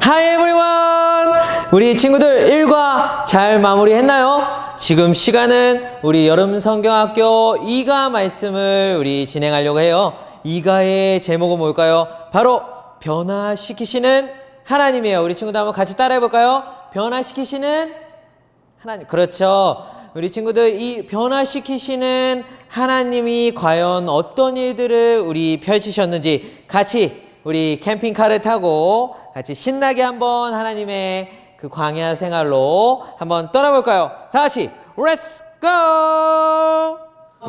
Hi everyone! 우리 친구들 일과 잘 마무리했나요? 지금 시간은 우리 여름 성경학교 2가 말씀을 우리 진행하려고 해요. 2가의 제목은 뭘까요? 바로 변화시키시는 하나님이에요. 우리 친구들 한번 같이 따라해 볼까요? 변화시키시는 하나님. 그렇죠. 우리 친구들 이 변화시키시는 하나님이 과연 어떤 일들을 우리 펼치셨는지 같이 우리 캠핑카를 타고 같이 신나게 한번 하나님의 그 광야 생활로 한번 떠나볼까요? 다 같이 Let's go!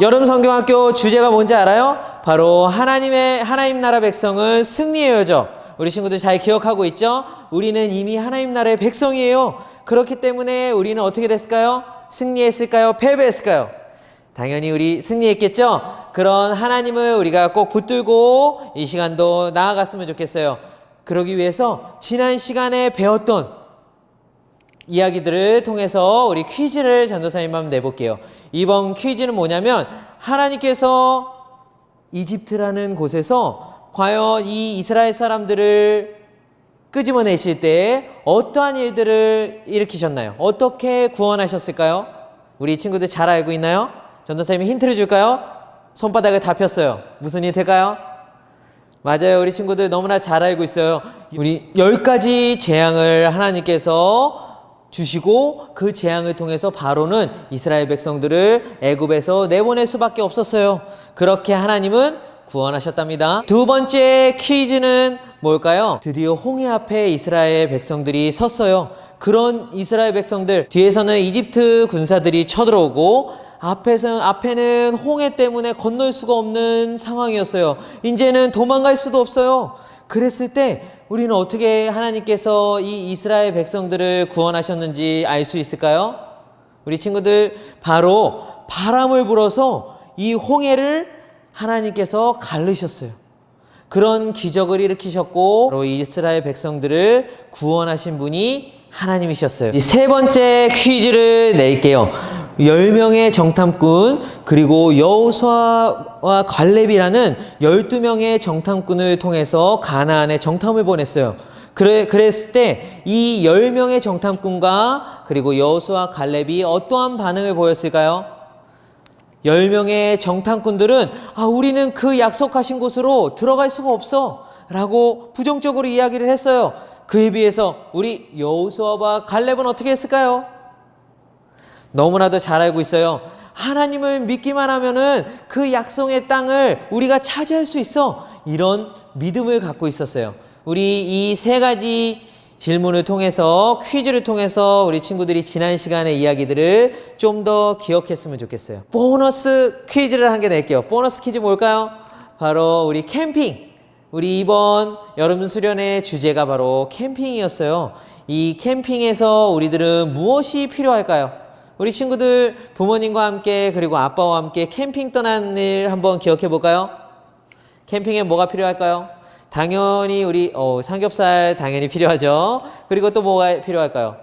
여름 성경학교 주제가 뭔지 알아요? 바로 하나님 나라 백성은 승리의 여정. 우리 친구들 잘 기억하고 있죠? 우리는 이미 하나님 나라의 백성이에요. 그렇기 때문에 우리는 어떻게 됐을까요? 승리했을까요? 패배했을까요? 당연히 우리 승리했겠죠? 그런 하나님을 우리가 꼭 붙들고 이 시간도 나아갔으면 좋겠어요. 그러기 위해서 지난 시간에 배웠던 이야기들을 통해서 우리 퀴즈를 전도사님 한번 내볼게요. 이번 퀴즈는 뭐냐면 하나님께서 이집트라는 곳에서 과연 이 이스라엘 사람들을 끄집어내실 때 어떠한 일들을 일으키셨나요? 어떻게 구원하셨을까요? 우리 친구들 잘 알고 있나요? 전도사님이 힌트를 줄까요? 손바닥을 다 폈어요. 무슨 힌트일까요? 맞아요. 우리 친구들 너무나 잘 알고 있어요. 우리 10가지 재앙을 하나님께서 주시고 그 재앙을 통해서 바로는 이스라엘 백성들을 애굽에서 내보낼 수밖에 없었어요. 그렇게 하나님은 구원하셨답니다. 두 번째 퀴즈는 뭘까요? 드디어 홍해 앞에 이스라엘 백성들이 섰어요. 그런 이스라엘 백성들 뒤에서는 이집트 군사들이 쳐들어오고 앞에는 홍해 때문에 건널 수가 없는 상황이었어요. 이제는 도망갈 수도 없어요. 그랬을 때 우리는 어떻게 하나님께서 이 이스라엘 백성들을 구원하셨는지 알 수 있을까요? 우리 친구들 바로 바람을 불어서 이 홍해를 하나님께서 가르셨어요. 그런 기적을 일으키셨고 바로 이스라엘 백성들을 구원하신 분이 하나님이셨어요. 이 세 번째 퀴즈를 낼게요. 10명의 정탐꾼 그리고 여호수아와 갈렙이라는 12명의 정탐꾼을 통해서 가나안에 정탐을 보냈어요. 그랬을 때 이 10명의 정탐꾼과 그리고 여호수아 갈렙이 어떠한 반응을 보였을까요? 10명의 정탐꾼들은 우리는 그 약속하신 곳으로 들어갈 수가 없어 라고 부정적으로 이야기를 했어요. 그에 비해서 우리 여호수아와 갈렙은 어떻게 했을까요? 너무나도 잘 알고 있어요. 하나님을 믿기만 하면은 그 약속의 땅을 우리가 차지할 수 있어. 이런 믿음을 갖고 있었어요. 우리 이 세 가지 질문을 통해서 퀴즈를 통해서 우리 친구들이 지난 시간의 이야기들을 좀 더 기억했으면 좋겠어요. 보너스 퀴즈를 한 개 낼게요. 보너스 퀴즈 뭘까요? 바로 우리 캠핑. 우리 이번 여름 수련의 주제가 바로 캠핑이었어요. 이 캠핑에서 우리들은 무엇이 필요할까요? 우리 친구들 부모님과 함께 그리고 아빠와 함께 캠핑 떠난 일 한번 기억해 볼까요? 캠핑에 뭐가 필요할까요? 당연히 우리 삼겹살 당연히 필요하죠. 그리고 또 뭐가 필요할까요?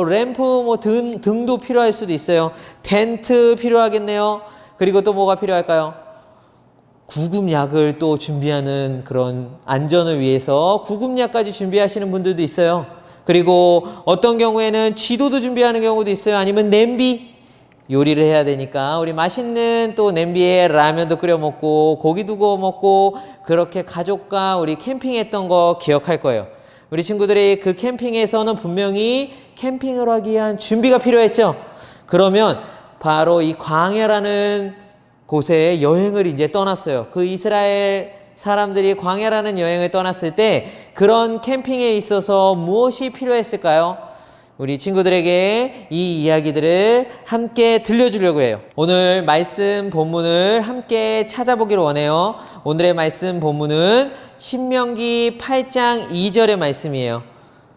램프 등도 필요할 수도 있어요. 텐트 필요하겠네요. 그리고 또 뭐가 필요할까요? 구급약을 또 준비하는 그런 안전을 위해서 구급약까지 준비하시는 분들도 있어요. 그리고 어떤 경우에는 지도도 준비하는 경우도 있어요. 아니면 냄비 요리를 해야 되니까 우리 맛있는 또 냄비에 라면도 끓여 먹고 고기도 구워 먹고 그렇게 가족과 우리 캠핑했던 거 기억할 거예요. 우리 친구들이 그 캠핑에서는 분명히 캠핑을 하기 위한 준비가 필요했죠. 그러면 바로 이 광야라는 곳에 여행을 이제 떠났어요. 그 이스라엘 사람들이 광야라는 여행을 떠났을 때 그런 캠핑에 있어서 무엇이 필요했을까요? 우리 친구들에게 이 이야기들을 함께 들려주려고 해요. 오늘 말씀 본문을 함께 찾아보기를 원해요. 오늘의 말씀 본문은 신명기 8장 2절의 말씀이에요.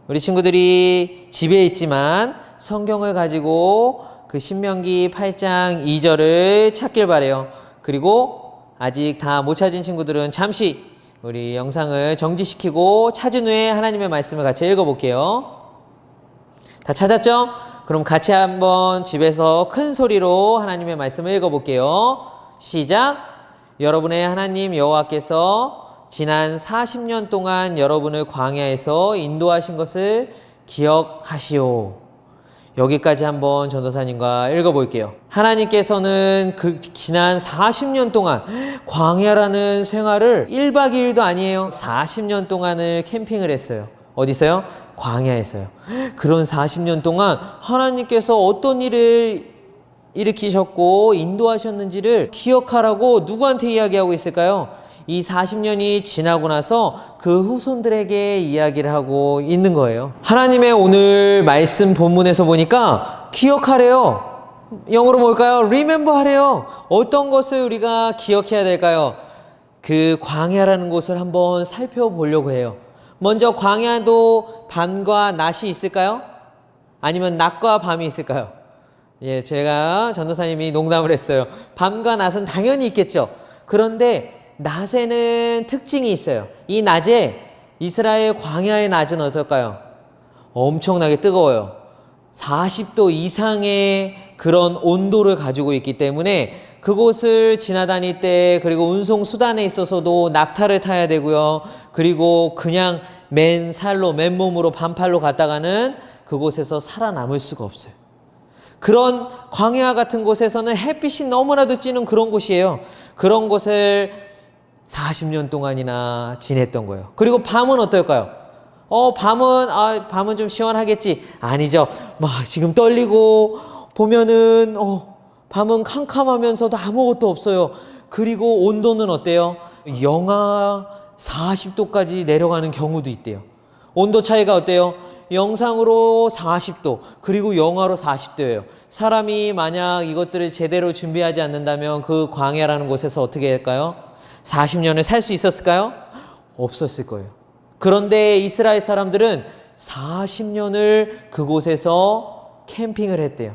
우리 친구들이 집에 있지만 성경을 가지고 그 신명기 8장 2절을 찾길 바래요. 그리고 아직 다 못 찾은 친구들은 잠시 우리 영상을 정지시키고 찾은 후에 하나님의 말씀을 같이 읽어볼게요. 다 찾았죠? 그럼 같이 한번 집에서 큰 소리로 하나님의 말씀을 읽어볼게요. 시작! 여러분의 하나님 여호와께서 지난 40년 동안 여러분을 광야에서 인도하신 것을 기억하시오. 여기까지 한번 전도사님과 읽어볼게요. 하나님께서는 그 지난 40년 동안 광야라는 생활을 1박 2일도 아니에요. 40년 동안을 캠핑을 했어요. 어디서요? 광야에서요. 그런 40년 동안 하나님께서 어떤 일을 일으키셨고 인도하셨는지를 기억하라고 누구한테 이야기하고 있을까요? 이 40년이 지나고 나서 그 후손들에게 이야기를 하고 있는 거예요. 하나님의 오늘 말씀 본문에서 보니까 기억하래요. 영어로 뭘까요? Remember 하래요. 어떤 것을 우리가 기억해야 될까요? 그 광야라는 곳을 한번 살펴보려고 해요. 먼저 광야도 밤과 낮이 있을까요? 아니면 낮과 밤이 있을까요? 예, 제가 전도사님이 농담을 했어요. 밤과 낮은 당연히 있겠죠. 그런데 낮에는 특징이 있어요. 이 낮에 이스라엘 광야의 낮은 어떨까요? 엄청나게 뜨거워요. 40도 이상의 그런 온도를 가지고 있기 때문에 그곳을 지나다닐 때, 그리고 운송 수단에 있어서도 낙타를 타야 되고요. 그리고 그냥 맨살로, 맨몸으로 반팔로 갔다가는 그곳에서 살아남을 수가 없어요. 그런 광야 같은 곳에서는 햇빛이 너무나도 찌는 그런 곳이에요. 그런 곳을 40년 동안이나 지냈던 거예요. 그리고 밤은 어떨까요? 밤은 좀 시원하겠지. 아니죠. 막 지금 떨리고 보면은 밤은 캄캄하면서도 아무것도 없어요. 그리고 온도는 어때요? 영하 40도까지 내려가는 경우도 있대요. 온도 차이가 어때요? 영상으로 40도, 그리고 영하로 40도예요. 사람이 만약 이것들을 제대로 준비하지 않는다면 그 광야라는 곳에서 어떻게 할까요? 40년을 살 수 있었을까요? 없었을 거예요. 그런데 이스라엘 사람들은 40년을 그곳에서 캠핑을 했대요.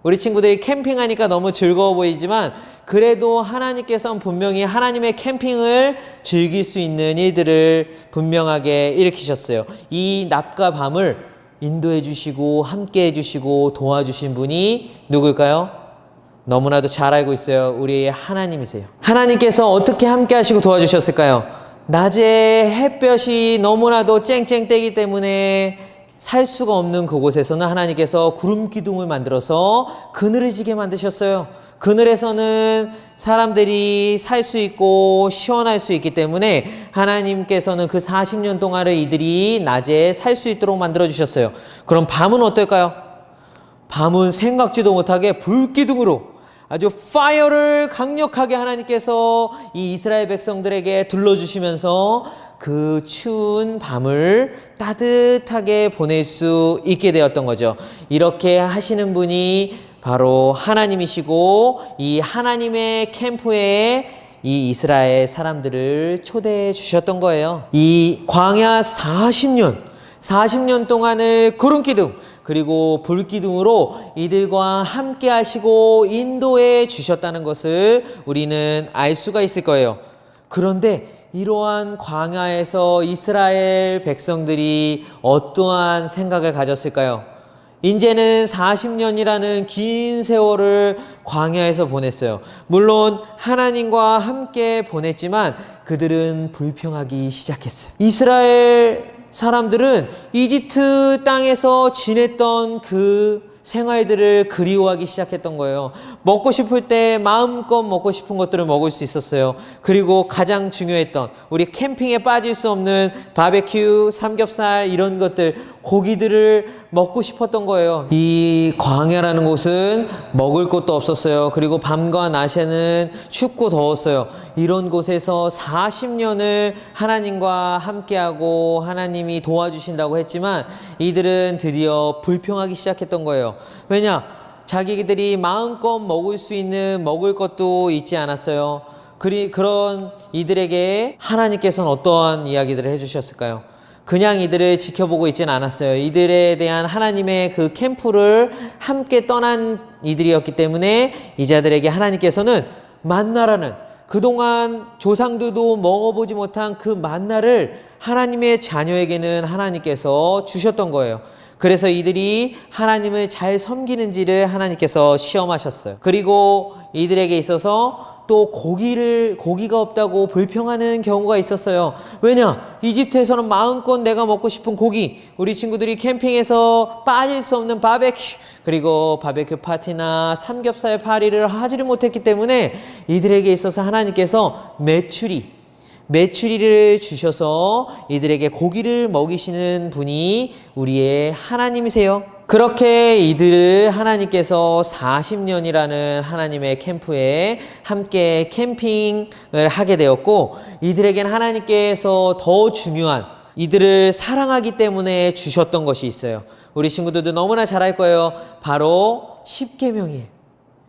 우리 친구들이 캠핑하니까 너무 즐거워 보이지만 그래도 하나님께서는 분명히 하나님의 캠핑을 즐길 수 있는 일들을 분명하게 일으키셨어요. 이 낮과 밤을 인도해 주시고 함께 해 주시고 도와주신 분이 누굴까요? 너무나도 잘 알고 있어요. 우리의 하나님이세요. 하나님께서 어떻게 함께 하시고 도와주셨을까요? 낮에 햇볕이 너무나도 쨍쨍 뜨기 때문에 살 수가 없는 그곳에서는 하나님께서 구름 기둥을 만들어서 그늘을 지게 만드셨어요. 그늘에서는 사람들이 살 수 있고 시원할 수 있기 때문에 하나님께서는 그 40년 동안을 이들이 낮에 살 수 있도록 만들어 주셨어요. 그럼 밤은 어떨까요? 밤은 생각지도 못하게 불기둥으로 아주 파이어를 강력하게 하나님께서 이 이스라엘 백성들에게 둘러주시면서 그 추운 밤을 따뜻하게 보낼 수 있게 되었던 거죠. 이렇게 하시는 분이 바로 하나님이시고 이 하나님의 캠프에 이 이스라엘 사람들을 초대해 주셨던 거예요. 이 광야 40년 동안을 구름기둥 그리고 불기둥으로 이들과 함께 하시고 인도해 주셨다는 것을 우리는 알 수가 있을 거예요. 그런데 이러한 광야에서 이스라엘 백성들이 어떠한 생각을 가졌을까요? 이제는 40년이라는 긴 세월을 광야에서 보냈어요. 물론 하나님과 함께 보냈지만 그들은 불평하기 시작했어요. 이스라엘 사람들은 이집트 땅에서 지냈던 그 생활들을 그리워하기 시작했던 거예요. 먹고 싶을 때 마음껏 먹고 싶은 것들을 먹을 수 있었어요. 그리고 가장 중요했던 우리 캠핑에 빠질 수 없는 바베큐, 삼겹살 이런 것들, 고기들을 먹고 싶었던 거예요. 이 광야라는 곳은 먹을 것도 없었어요. 그리고 밤과 낮에는 춥고 더웠어요. 이런 곳에서 40년을 하나님과 함께하고 하나님이 도와주신다고 했지만 이들은 드디어 불평하기 시작했던 거예요. 왜냐? 자기들이 마음껏 먹을 수 있는 먹을 것도 있지 않았어요. 그런 이들에게 하나님께서는 어떠한 이야기들을 해주셨을까요? 그냥 이들을 지켜보고 있지는 않았어요. 이들에 대한 하나님의 그 캠프를 함께 떠난 이들이었기 때문에 이 자들에게 하나님께서는 만나라는 그동안 조상들도 먹어보지 못한 그 만나를 하나님의 자녀에게는 하나님께서 주셨던 거예요. 그래서 이들이 하나님을 잘 섬기는지를 하나님께서 시험하셨어요. 그리고 이들에게 있어서 또 고기가 없다고 불평하는 경우가 있었어요. 왜냐? 이집트에서는 마음껏 내가 먹고 싶은 고기, 우리 친구들이 캠핑에서 빠질 수 없는 바베큐, 그리고 바베큐 파티나 삼겹살 파리를 하지를 못했기 때문에 이들에게 있어서 하나님께서 메추리를 주셔서 이들에게 고기를 먹이시는 분이 우리의 하나님이세요. 그렇게 이들을 하나님께서 40년이라는 하나님의 캠프에 함께 캠핑을 하게 되었고, 이들에겐 하나님께서 더 중요한 이들을 사랑하기 때문에 주셨던 것이 있어요. 우리 친구들도 너무나 잘 알 거예요. 바로 십계명이에요.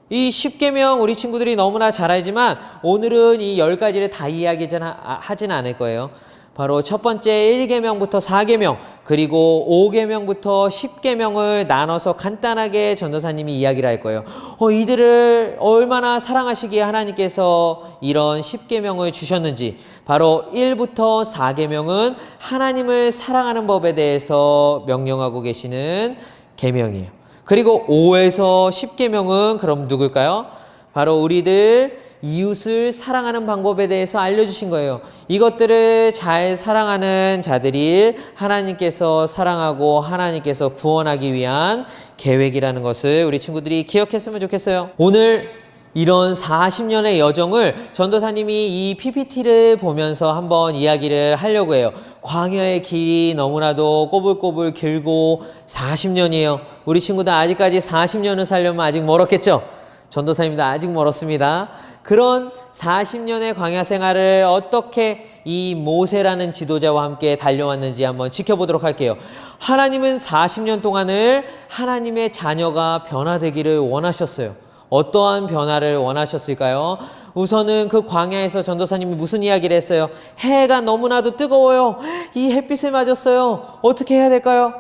이 십계명 우리 친구들이 너무나 잘 알지만 오늘은 이 10가지를 다 이야기하지는 않을 거예요. 바로 첫 번째 1계명부터 4계명, 그리고 5계명부터 10계명을 나눠서 간단하게 전도사님이 이야기를 할 거예요. 이들을 얼마나 사랑하시기에 하나님께서 이런 10계명을 주셨는지. 바로 1부터 4계명은 하나님을 사랑하는 법에 대해서 명령하고 계시는 계명이에요. 그리고 5에서 10계명은 그럼 누굴까요? 바로 우리들 이웃을 사랑하는 방법에 대해서 알려주신 거예요. 이것들을 잘 사랑하는 자들이 하나님께서 사랑하고 하나님께서 구원하기 위한 계획이라는 것을 우리 친구들이 기억했으면 좋겠어요. 오늘 이런 40년의 여정을 전도사님이 이 PPT를 보면서 한번 이야기를 하려고 해요. 광야의 길이 너무나도 꼬불꼬불 길고 40년이에요. 우리 친구들 아직까지 40년을 살려면 아직 멀었겠죠? 전도사님도 아직 멀었습니다. 그런 40년의 광야 생활을 어떻게 이 모세라는 지도자와 함께 달려왔는지 한번 지켜보도록 할게요. 하나님은 40년 동안을 하나님의 자녀가 변화되기를 원하셨어요. 어떠한 변화를 원하셨을까요? 우선은 그 광야에서 전도사님이 무슨 이야기를 했어요? 해가 너무나도 뜨거워요. 이 햇빛을 맞았어요. 어떻게 해야 될까요?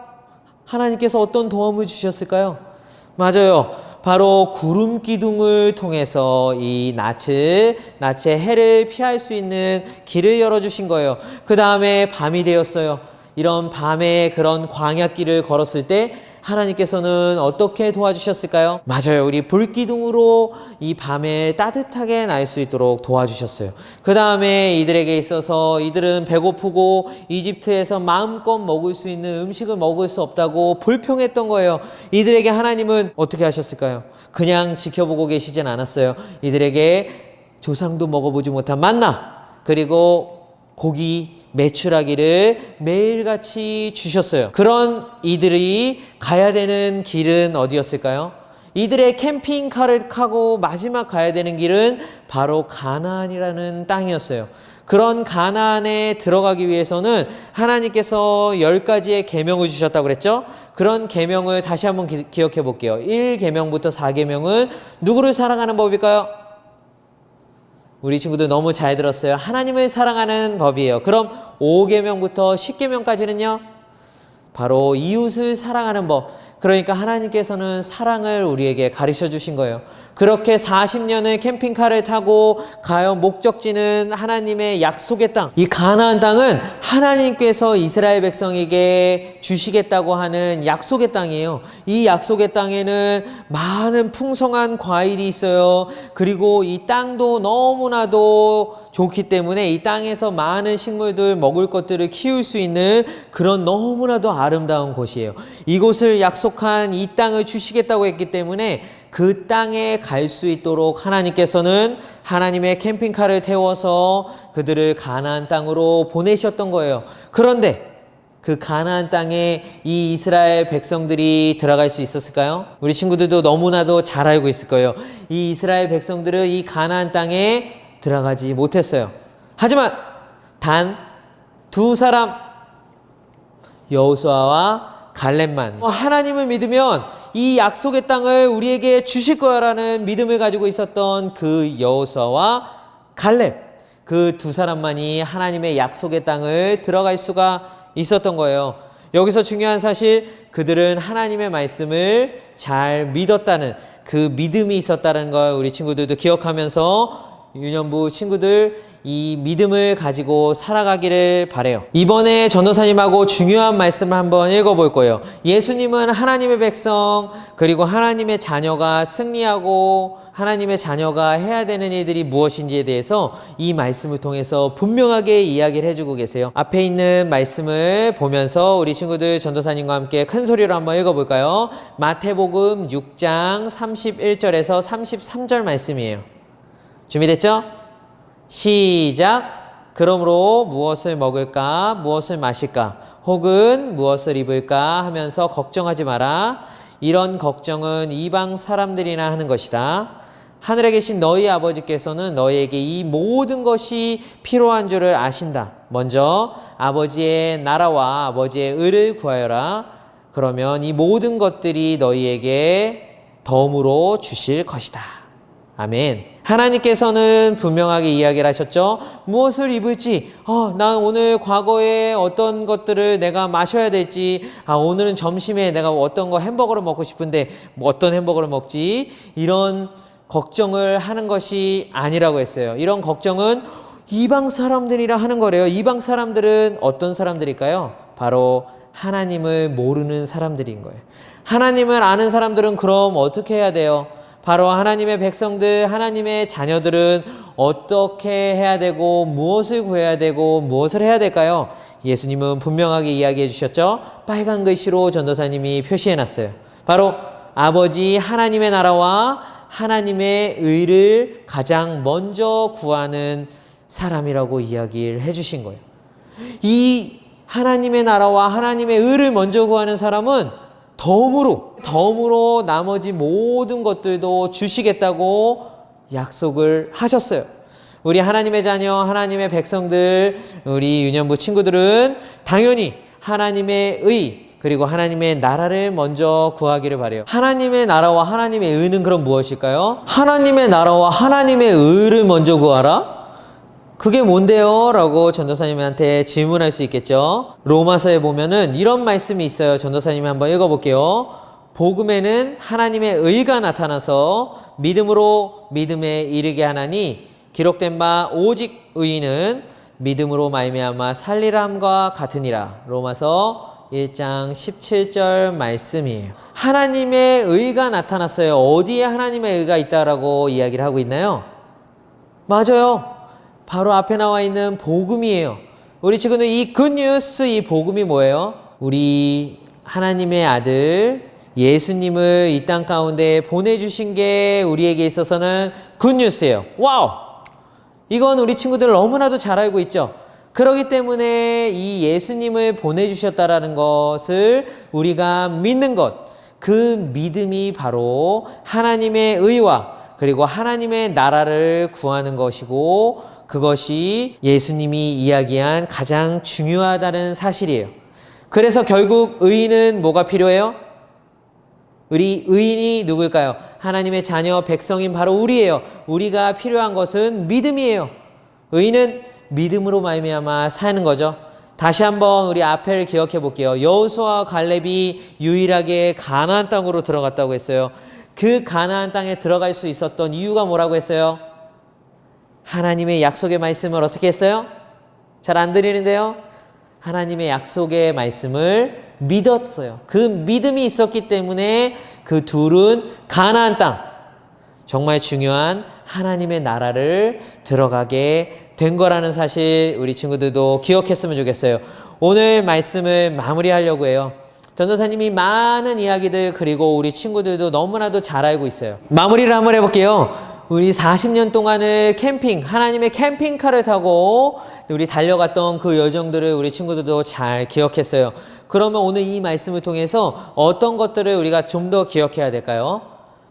하나님께서 어떤 도움을 주셨을까요? 맞아요. 바로 구름 기둥을 통해서 이 낮의 해를 피할 수 있는 길을 열어주신 거예요. 그 다음에 밤이 되었어요. 이런 밤에 그런 광야길을 걸었을 때 하나님께서는 어떻게 도와주셨을까요? 맞아요. 우리 불기둥으로 이 밤에 따뜻하게 날 수 있도록 도와주셨어요. 그 다음에 이들에게 있어서 이들은 배고프고 이집트에서 마음껏 먹을 수 있는 음식을 먹을 수 없다고 불평했던 거예요. 이들에게 하나님은 어떻게 하셨을까요? 그냥 지켜보고 계시진 않았어요. 이들에게 조상도 먹어보지 못한 만나, 그리고 고기, 메추라기를 매일같이 주셨어요. 그런 이들이 가야 되는 길은 어디였을까요? 이들의 캠핑카를 타고 마지막 가야 되는 길은 바로 가나안이라는 땅이었어요. 그런 가나안에 들어가기 위해서는 하나님께서 10가지의 계명을 주셨다고 그랬죠? 그런 계명을 다시 한번 기억해 볼게요. 1계명부터 4계명은 누구를 사랑하는 법일까요? 우리 친구들 너무 잘 들었어요. 하나님을 사랑하는 법이에요. 그럼 5계명부터 10계명까지는요? 바로 이웃을 사랑하는 법. 그러니까 하나님께서는 사랑을 우리에게 가르쳐 주신 거예요. 그렇게 40년의 캠핑카를 타고 가요. 목적지는 하나님의 약속의 땅. 이 가나안 땅은 하나님께서 이스라엘 백성에게 주시겠다고 하는 약속의 땅이에요. 이 약속의 땅에는 많은 풍성한 과일이 있어요. 그리고 이 땅도 너무나도 좋기 때문에 이 땅에서 많은 식물들, 먹을 것들을 키울 수 있는 그런 너무나도 아름다운 곳이에요. 이곳을 약속한 이 땅을 주시겠다고 했기 때문에 그 땅에 갈 수 있도록 하나님께서는 하나님의 캠핑카를 태워서 그들을 가나안 땅으로 보내셨던 거예요. 그런데 그 가나안 땅에 이 이스라엘 백성들이 들어갈 수 있었을까요? 우리 친구들도 너무나도 잘 알고 있을 거예요. 이 이스라엘 백성들은 이 가나안 땅에 들어가지 못했어요. 하지만 단 2사람, 여호수아와 갈렙만, 하나님을 믿으면 이 약속의 땅을 우리에게 주실 거라는 믿음을 가지고 있었던 그 여호수아와 갈렙, 그 2사람만이 하나님의 약속의 땅을 들어갈 수가 있었던 거예요. 여기서 중요한 사실, 그들은 하나님의 말씀을 잘 믿었다는 그 믿음이 있었다는 걸 우리 친구들도 기억하면서 유년부 친구들 이 믿음을 가지고 살아가기를 바래요. 이번에 전도사님하고 중요한 말씀을 한번 읽어볼 거예요. 예수님은 하나님의 백성 그리고 하나님의 자녀가 승리하고 하나님의 자녀가 해야 되는 일들이 무엇인지에 대해서 이 말씀을 통해서 분명하게 이야기를 해주고 계세요. 앞에 있는 말씀을 보면서 우리 친구들 전도사님과 함께 큰 소리로 한번 읽어볼까요? 마태복음 6장 31절에서 33절 말씀이에요. 준비됐죠? 시작. 그러므로 무엇을 먹을까, 무엇을 마실까, 혹은 무엇을 입을까 하면서 걱정하지 마라. 이런 걱정은 이방 사람들이나 하는 것이다. 하늘에 계신 너희 아버지께서는 너희에게 이 모든 것이 필요한 줄을 아신다. 먼저 아버지의 나라와 아버지의 의를 구하여라. 그러면 이 모든 것들이 너희에게 덤으로 주실 것이다. 아멘. 하나님께서는 분명하게 이야기를 하셨죠. 무엇을 입을지, 난 오늘 과거에 어떤 것들을 내가 마셔야 될지, 오늘은 점심에 내가 어떤 거 햄버거를 먹고 싶은데 어떤 햄버거를 먹지, 이런 걱정을 하는 것이 아니라고 했어요. 이런 걱정은 이방 사람들이라 하는 거래요. 이방 사람들은 어떤 사람들일까요? 바로 하나님을 모르는 사람들인 거예요. 하나님을 아는 사람들은 그럼 어떻게 해야 돼요? 바로 하나님의 백성들, 하나님의 자녀들은 어떻게 해야 되고 무엇을 구해야 되고 무엇을 해야 될까요? 예수님은 분명하게 이야기해 주셨죠. 빨간 글씨로 전도사님이 표시해 놨어요. 바로 아버지 하나님의 나라와 하나님의 의를 가장 먼저 구하는 사람이라고 이야기를 해 주신 거예요. 이 하나님의 나라와 하나님의 의를 먼저 구하는 사람은 덤으로 나머지 모든 것들도 주시겠다고 약속을 하셨어요. 우리 하나님의 자녀, 하나님의 백성들, 우리 유년부 친구들은 당연히 하나님의 의 그리고 하나님의 나라를 먼저 구하기를 바라요. 하나님의 나라와 하나님의 의는 그럼 무엇일까요? 하나님의 나라와 하나님의 의를 먼저 구하라? 그게 뭔데요? 라고 전도사님한테 질문할 수 있겠죠. 로마서에 보면은 이런 말씀이 있어요. 전도사님이 한번 읽어볼게요. 복음에는 하나님의 의가 나타나서 믿음으로 믿음에 이르게 하나니 기록된 바 오직 의인은 믿음으로 말미암아 살리람과 같으니라. 로마서 1장 17절 말씀이에요. 하나님의 의가 나타났어요. 어디에 하나님의 의가 있다라고 이야기를 하고 있나요? 맞아요. 바로 앞에 나와 있는 복음이에요. 우리 친구들 이 굿뉴스, 이 복음이 뭐예요? 우리 하나님의 아들 예수님을 이 땅 가운데 보내주신 게 우리에게 있어서는 굿뉴스예요. 와우! 이건 우리 친구들 너무나도 잘 알고 있죠. 그렇기 때문에 이 예수님을 보내주셨다라는 것을 우리가 믿는 것, 그 믿음이 바로 하나님의 의와 그리고 하나님의 나라를 구하는 것이고 그것이 예수님이 이야기한 가장 중요하다는 사실이에요. 그래서 결국 의인은 뭐가 필요해요? 우리 의인이 누굴까요? 하나님의 자녀 백성인 바로 우리예요. 우리가 필요한 것은 믿음이에요. 의인은 믿음으로 말미암아 사는 거죠. 다시 한번 우리 앞에를 기억해 볼게요. 여호수아와 갈렙이 유일하게 가나안 땅으로 들어갔다고 했어요. 그 가나안 땅에 들어갈 수 있었던 이유가 뭐라고 했어요? 하나님의 약속의 말씀을 어떻게 했어요? 잘 안 들리는데요? 하나님의 약속의 말씀을 믿었어요. 그 믿음이 있었기 때문에 그 둘은 가나안 땅, 정말 중요한 하나님의 나라를 들어가게 된 거라는 사실 우리 친구들도 기억했으면 좋겠어요. 오늘 말씀을 마무리하려고 해요. 전도사님이 많은 이야기들 그리고 우리 친구들도 너무나도 잘 알고 있어요. 마무리를 한번 해볼게요. 우리 40년 동안을 하나님의 캠핑카를 타고 우리 달려갔던 그 여정들을 우리 친구들도 잘 기억했어요. 그러면 오늘 이 말씀을 통해서 어떤 것들을 우리가 좀 더 기억해야 될까요?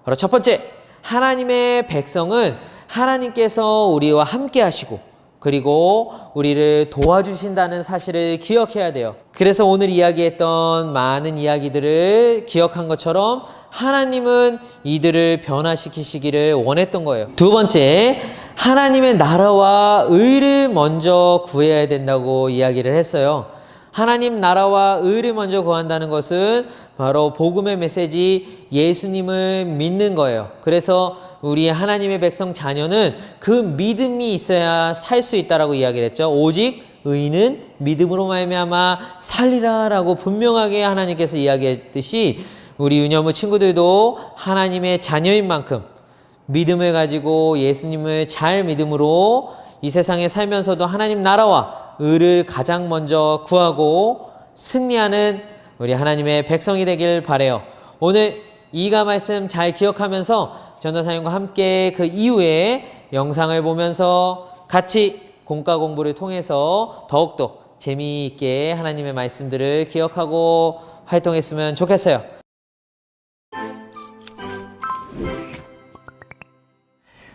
바로 첫 번째, 하나님의 백성은 하나님께서 우리와 함께 하시고 그리고 우리를 도와주신다는 사실을 기억해야 돼요. 그래서 오늘 이야기했던 많은 이야기들을 기억한 것처럼 하나님은 이들을 변화시키시기를 원했던 거예요. 두 번째, 하나님의 나라와 의를 먼저 구해야 된다고 이야기를 했어요. 하나님 나라와 의를 먼저 구한다는 것은 바로 복음의 메시지 예수님을 믿는 거예요. 그래서 우리 하나님의 백성 자녀는 그 믿음이 있어야 살 수 있다라고 이야기를 했죠. 오직 의인은 믿음으로 말미암아 살리라라고 분명하게 하나님께서 이야기했듯이 우리 유년부 친구들도 하나님의 자녀인 만큼 믿음을 가지고 예수님을 잘 믿음으로 이 세상에 살면서도 하나님 나라와 의를 가장 먼저 구하고 승리하는 우리 하나님의 백성이 되길 바라요. 오늘 이가 말씀 잘 기억하면서 전도사님과 함께 그 이후에 영상을 보면서 같이 공과 공부를 통해서 더욱더 재미있게 하나님의 말씀들을 기억하고 활동했으면 좋겠어요.